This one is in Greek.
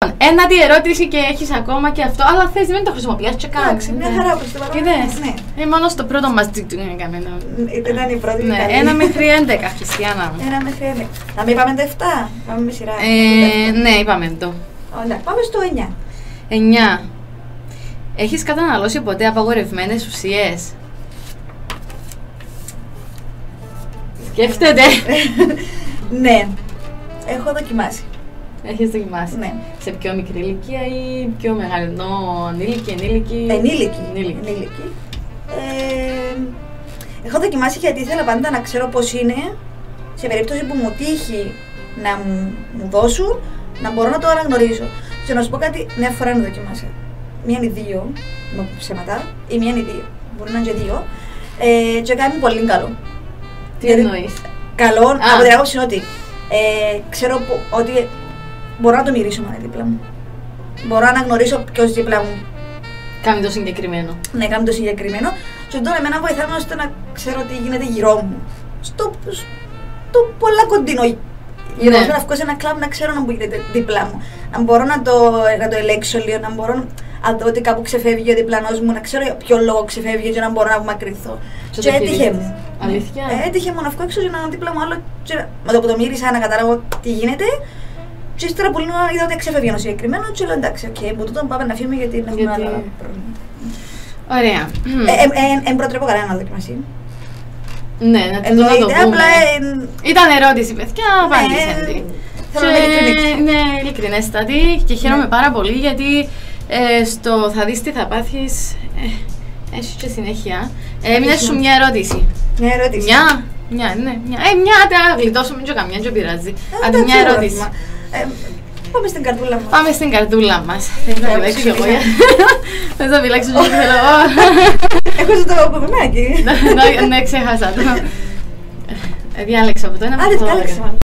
Ένατη ερώτηση και έχεις ακόμα και αυτό, αλλά θες δεν το χρησιμοποιάς και καν. Εντάξει, μια χαρά προς το παρόν. Ναι. Μόνο στο πρώτο μας έκαμε. Ήταν η πρώτη. Ναι, 1 μέχρι 11, Χριστιανά. 1 μέχρι 11. Να μην είπαμε το 7, πάμε με σειρά. Ναι, είπαμε το. Ωραία, πάμε στο 9. 9. Έχεις καταναλώσει ποτέ απαγορευμένες ουσίες? Σκέφτεται. Ναι, έχω δοκιμάσει. Έχεις δοκιμάσει. Ναι. Σε πιο μικρή ηλικία ή πιο μεγάλη? Ενήλικη. Ενήλικη. Έχω δοκιμάσει γιατί ήθελα πάντα να ξέρω πώς είναι σε περίπτωση που μου τύχει να μου δώσουν, να μπορώ να το αναγνωρίσω. Και να σου πω κάτι, μια φορά να δοκιμάσα. Μία ή δύο, με ψέματα, ή μία ή δύο. Μπορεί να είναι και δύο. Και κάνει πολύ καλό. Τι εννοείς? Καλό, από την άποψη ότι ξέρω ότι μπορώ να το μυρίσω με δίπλα μου. Μπορώ να αναγνωρίσω ποιος δίπλα μου κάνει το συγκεκριμένο. Ναι, κάνει το συγκεκριμένο. Και τώρα εμένα βοηθάμε ώστε να ξέρω τι γίνεται γύρω μου. Στο πολλά κοντινό γύρω μου. Να βγω σε ένα κλαμπ να ξέρω να μου γίνεται δίπλα μου. Να μπορώ να το ελέγξω λίγο, να μπορώ να δω ότι κάπου ξεφεύγει ο διπλανός μου, να ξέρω για ποιο λόγο ξεφεύγει και να μπορώ να απομακρυνθώ. Και έτυχε μου. Αλήθεια. Έτυχε μου να βγω έξω και να δίπλα μου άλλο. Με το που το μύρισα να καταλάβω τι γίνεται. Και ύστερα που λίγο είδα ότι ξεφεύγει ένα συγκεκριμένο και λέω εντάξει, οκ, από τούτο πάμε να φύγουμε γιατί έχουμε άλλα προβλήματα. Ωραία. Εν προτρέπω κανένα να δοκιμάσει. Ναι, να το δούμε. Ήταν ερώτηση, παιδιά, απάντησε τη. Θέλω να είμαι ειλικρινής. Ναι, ειλικρινέστατη και χαίρομαι πάρα πολύ γιατί στο θα δεις τι θα πάθεις, έχει και συνέχεια. Έμεινε σου μια ερώτηση. Μια ερώτηση. Μια, τα γλιτώσουμε και καμιά και πειράζει. Αντί μια ερώτηση. Πάμε στην καρδούλα μας. Πάμε στην καρδούλα μας. Θες να επιλέξω εγώ? Θες να επιλέξω και θέλω εγώ? Έχω το κομμενάκι. Ναι, ξέχασα το. Διάλεξα από το ένα. Άντε, διάλεξα.